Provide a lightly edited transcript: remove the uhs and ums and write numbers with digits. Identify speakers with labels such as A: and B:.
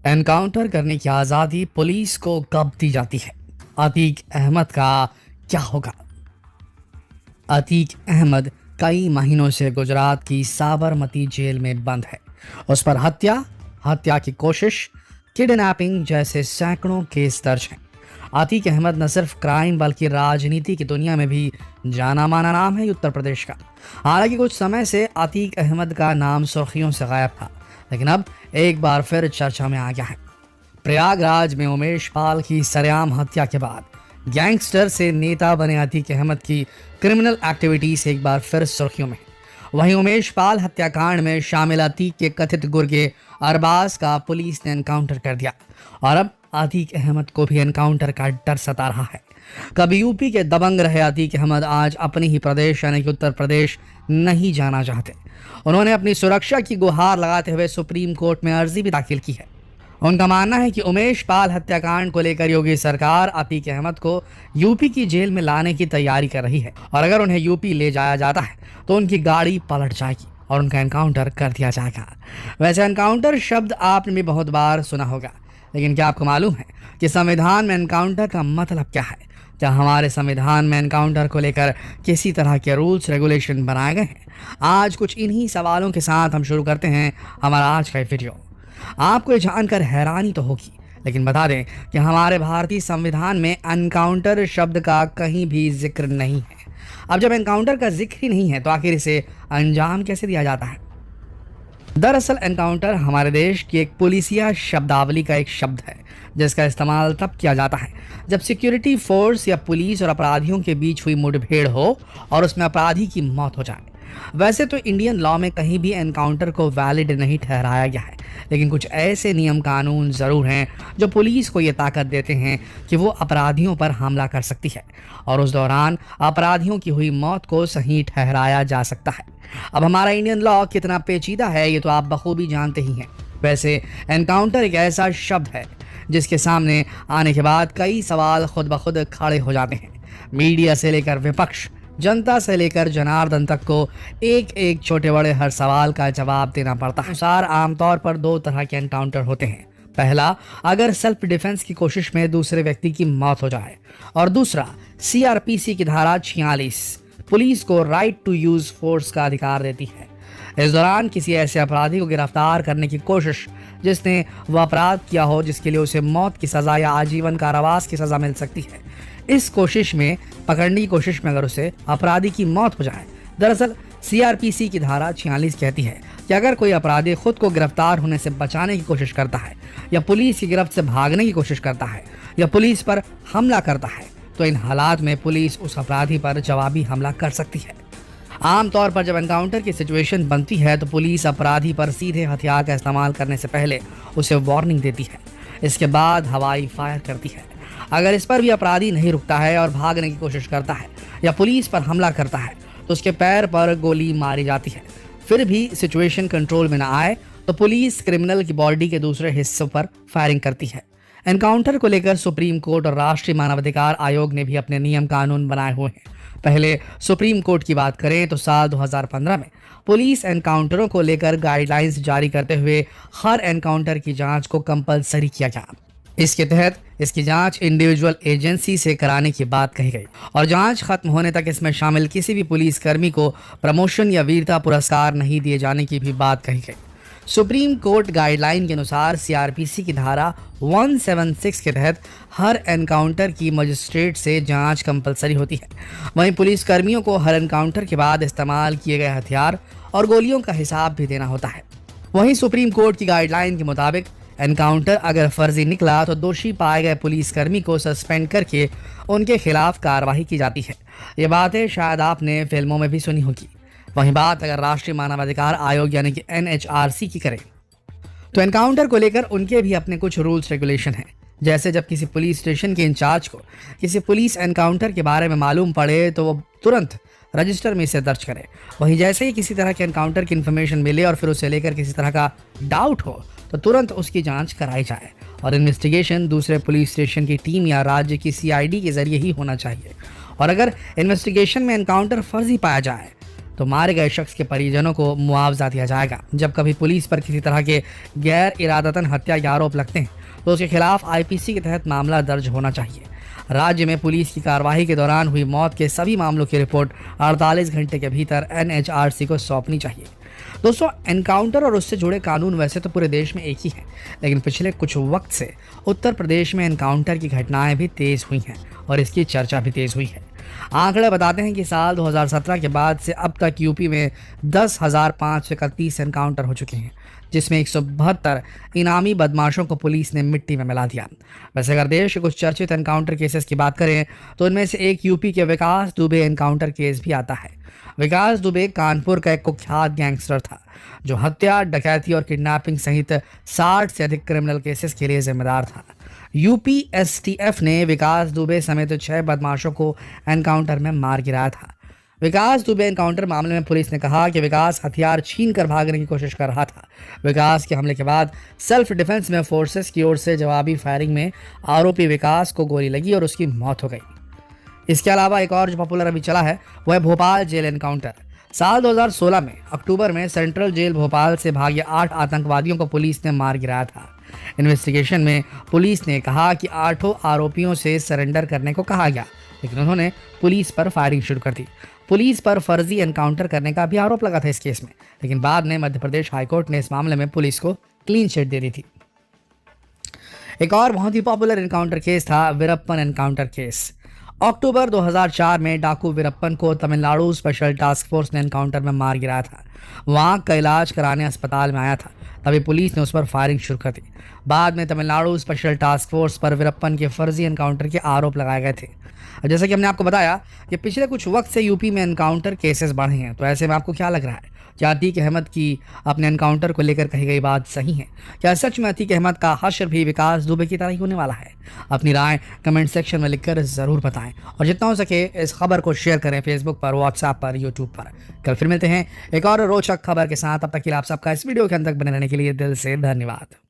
A: Encounter करने की आज़ादी पुलिस को कब दी जाती है? अतीक अहमद का क्या होगा? अतीक अहमद कई महीनों से गुजरात की साबरमती जेल में बंद है। उस पर हत्या, हत्या की कोशिश, किडनैपिंग जैसे सैकड़ों केस दर्ज हैं। अतीक अहमद न सिर्फ क्राइम बल्कि राजनीति की दुनिया में भी जाना माना नाम है उत्तर प्रदेश का। हालांकि कुछ समय से अतीक अहमद का नाम सुर्खियों से गायब था, लेकिन अब एक बार फिर चर्चा में आ गया है। प्रयागराज में उमेश पाल की सरेआम हत्या के बाद गैंगस्टर से नेता बने अतीक अहमद की क्रिमिनल एक्टिविटीज एक बार फिर सुर्खियों में। वहीं उमेश पाल हत्याकांड में शामिल अतीक के कथित गुर्गे अरबाज का पुलिस ने एनकाउंटर कर दिया और अब अतीक अहमद को भी एनकाउंटर का डर सता रहा है। कभी यूपी के दबंग रहे अतीक अहमद आज अपने ही प्रदेश यानी कि उत्तर प्रदेश नहीं जाना चाहते। उन्होंने अपनी सुरक्षा की गुहार लगाते हुए सुप्रीम कोर्ट में अर्जी भी दाखिल की है। उनका मानना है कि उमेश पाल हत्याकांड को लेकर योगी सरकार अतीक अहमद को यूपी की जेल में लाने की तैयारी कर रही है और अगर उन्हें यूपी ले जाया जाता है तो उनकी गाड़ी पलट जाएगी और उनका एनकाउंटर कर दिया जाएगा। वैसे एनकाउंटर शब्द आपने भी बहुत बार सुना होगा, लेकिन क्या आपको मालूम है कि संविधान में एनकाउंटर का मतलब क्या है? क्या हमारे संविधान में एनकाउंटर को लेकर किसी तरह के रूल्स रेगुलेशन बनाए गए हैं? आज कुछ इन्हीं सवालों के साथ हम शुरू करते हैं हमारा आज का वीडियो। आपको ये जानकर हैरानी तो होगी, लेकिन बता दें कि हमारे भारतीय संविधान में एनकाउंटर शब्द का कहीं भी जिक्र नहीं है। अब जब एनकाउंटर का जिक्र ही नहीं है तो आखिर इसे अंजाम कैसे दिया जाता है? दरअसल एनकाउंटर हमारे देश की एक पुलिसिया शब्दावली का एक शब्द है जिसका इस्तेमाल तब किया जाता है जब सिक्योरिटी फोर्स या पुलिस और अपराधियों के बीच हुई मुठभेड़ हो और उसमें अपराधी की मौत हो जाए। वैसे तो इंडियन लॉ में कहीं भी एनकाउंटर को वैलिड नहीं ठहराया गया है, लेकिन कुछ ऐसे नियम कानून ज़रूर हैं जो पुलिस को ये ताकत देते हैं कि वो अपराधियों पर हमला कर सकती है और उस दौरान अपराधियों की हुई मौत को सही ठहराया जा सकता है। अब हमारा इंडियन लॉ कितना पेचीदा है ये तो आप बखूबी जानते ही हैं। वैसे एनकाउंटर एक ऐसा शब्द है जिसके सामने आने के बाद कई सवाल खुद ब खुद खड़े हो जाते हैं। मीडिया से लेकर विपक्ष, जनता से लेकर जनार्दन तक को एक एक छोटे बड़े हर सवाल का जवाब देना पड़ता है। अनुसार आमतौर पर दो तरह के एनकाउंटर होते हैं। पहला, अगर सेल्फ डिफेंस की कोशिश में दूसरे व्यक्ति की मौत हो जाए, और दूसरा सीआरपीसी की धारा 46 पुलिस को राइट टू यूज फोर्स का अधिकार देती है। इस दौरान किसी ऐसे अपराधी को गिरफ्तार करने की कोशिश जिसने वह अपराध किया हो जिसके लिए उसे मौत की सजा या आजीवन कारावास की सजा मिल सकती है, इस कोशिश में पकड़ने की कोशिश में अगर उसे अपराधी की मौत हो जाए। दरअसल सीआरपीसी की धारा 46 कहती है कि अगर कोई अपराधी खुद को गिरफ्तार होने से बचाने की कोशिश करता है या पुलिस की गिरफ्त से भागने की कोशिश करता है या पुलिस पर हमला करता है तो इन हालात में पुलिस उस अपराधी पर जवाबी हमला कर सकती है। आमतौर पर जब एनकाउंटर की सिचुएशन बनती है तो पुलिस अपराधी पर सीधे हथियार का इस्तेमाल करने से पहले उसे वार्निंग देती है। इसके बाद हवाई फायर करती है। अगर इस पर भी अपराधी नहीं रुकता है और भागने की कोशिश करता है या पुलिस पर हमला करता है तो उसके पैर पर गोली मारी जाती है। फिर भी सिचुएशन कंट्रोल में न आए तो पुलिस क्रिमिनल की बॉडी के दूसरे हिस्सों पर फायरिंग करती है। एनकाउंटर को लेकर सुप्रीम कोर्ट और राष्ट्रीय मानवाधिकार आयोग ने भी अपने नियम कानून बनाए हुए हैं। पहले सुप्रीम कोर्ट की बात करें तो साल 2015 में पुलिस एनकाउंटरों को लेकर गाइडलाइंस जारी करते हुए हर एनकाउंटर की जांच को कंपलसरी किया गया। इसके तहत इसकी जांच इंडिविजुअल एजेंसी से कराने की बात कही गई और जांच खत्म होने तक इसमें शामिल किसी भी पुलिसकर्मी को प्रमोशन या वीरता पुरस्कार नहीं दिए जाने की भी बात कही गई। सुप्रीम कोर्ट गाइडलाइन के अनुसार सीआरपीसी की धारा 176 के तहत हर एनकाउंटर की मजिस्ट्रेट से जांच कंपलसरी होती है। वहीं पुलिसकर्मियों को हर एनकाउंटर के बाद इस्तेमाल किए गए हथियार और गोलियों का हिसाब भी देना होता है। वहीं सुप्रीम कोर्ट की गाइडलाइन के मुताबिक एनकाउंटर अगर फर्जी निकला तो दोषी पाए गए पुलिसकर्मी को सस्पेंड करके उनके खिलाफ कार्रवाई की जाती है। ये बातें शायद आपने फिल्मों में भी सुनी होगी। वहीं बात अगर राष्ट्रीय मानवाधिकार आयोग यानी कि एनएचआरसी की करें तो एनकाउंटर को लेकर उनके भी अपने कुछ रूल्स रेगुलेशन हैं। जैसे जब किसी पुलिस स्टेशन के इंचार्ज को किसी पुलिस एनकाउंटर के बारे में मालूम पड़े तो वो तुरंत रजिस्टर में इसे दर्ज करे। वहीं जैसे ही किसी तरह के एनकाउंटर की इन्फॉर्मेशन मिले और फिर उसे लेकर किसी तरह का डाउट हो तो तुरंत उसकी जांच कराई जाए और इन्वेस्टिगेशन दूसरे पुलिस स्टेशन की टीम या राज्य की सीआईडी के जरिए ही होना चाहिए। और अगर इन्वेस्टिगेशन में एनकाउंटर फर्जी पाया जाए तो मारे गए शख्स के परिजनों को मुआवजा दिया जाएगा। जब कभी पुलिस पर किसी तरह के गैर इरादतन हत्या के आरोप लगते हैं तो उसके खिलाफ आईपीसी के तहत मामला दर्ज होना चाहिए। राज्य में पुलिस की कार्रवाई के दौरान हुई मौत के सभी मामलों की रिपोर्ट 48 घंटे के भीतर एनएचआरसी को सौंपनी चाहिए। दोस्तों, एनकाउंटर और उससे जुड़े कानून वैसे तो पूरे देश में एक ही हैं, लेकिन पिछले कुछ वक्त से उत्तर प्रदेश में एनकाउंटर की घटनाएं भी तेज हुई हैं और इसकी चर्चा भी तेज हुई है। आंकड़े बताते हैं कि साल 2017 के बाद से अब तक यूपी में 10,531 एनकाउंटर हो चुके हैं, जिसमें 172 इनामी बदमाशों को पुलिस ने मिट्टी में मिला दिया। वैसे अगर देश के कुछ चर्चित एनकाउंटर केसेस की बात करें तो उनमें से एक यूपी के विकास दुबे एनकाउंटर केस भी आता है। विकास दुबे कानपुर का एक कुख्यात गैंगस्टर था जो हत्या, डकैती और किडनैपिंग सहित 60 से अधिक क्रिमिनल केसेस के लिए जिम्मेदार था। यूपी एसटीएफ ने विकास दुबे समेत 6 बदमाशों को एनकाउंटर में मार गिराया था। विकास दुबे एनकाउंटर मामले में पुलिस ने कहा कि विकास हथियार छीन कर भागने की कोशिश कर रहा था। विकास के हमले के बाद सेल्फ डिफेंस में फोर्सेस की ओर से जवाबी फायरिंग में आरोपी विकास को गोली लगी और उसकी मौत हो गई। इसके अलावा एक और जो पॉपुलर अभी चला है वह है भोपाल जेल एनकाउंटर। साल 2016 में अक्टूबर में सेंट्रल जेल भोपाल से भागे 8 आतंकवादियों को पुलिस ने मार गिराया था। इन्वेस्टिगेशन में पुलिस ने कहा कि 8 आरोपियों से सरेंडर करने को कहा गया, लेकिन उन्होंने पुलिस पर फायरिंग शुरू कर दी। पुलिस पर फर्जी एनकाउंटर करने का भी आरोप लगा था इस केस में, लेकिन बाद में मध्य प्रदेश हाईकोर्ट ने इस मामले में पुलिस को क्लीन चिट दे दी थी। एक और बहुत ही पॉपुलर एनकाउंटर केस था वीरप्पन एनकाउंटर केस। अक्टूबर 2004 में डाकू वीरप्पन को तमिलनाडु स्पेशल टास्क फोर्स ने एनकाउंटर में मार गिराया था। वहां का इलाज कराने अस्पताल में आया था, तभी पुलिस ने उस पर फायरिंग शुरू कर दी। बाद में तमिलनाडु स्पेशल टास्क फोर्स पर वीरप्पन के फर्जी एनकाउंटर के आरोप लगाए गए थे। जैसा कि हमने आपको बताया कि पिछले कुछ वक्त से यूपी में एनकाउंटर केसेस बढ़े हैं, तो ऐसे में आपको क्या लग रहा है? क्या अतीक अहमद की अपने एनकाउंटर को लेकर कही गई बात सही है? क्या सच में अतीक अहमद का हश्र भी विकास दुबे की तरह ही होने वाला है? अपनी राय कमेंट सेक्शन में लिखकर ज़रूर बताएं और जितना हो सके इस खबर को शेयर करें फेसबुक पर, व्हाट्सएप पर, यूट्यूब पर। कल फिर मिलते हैं एक और रोचक खबर के साथ। तब तक के लिए आप सबका इस वीडियो के अंत तक बने रहने के लिए दिल से धन्यवाद।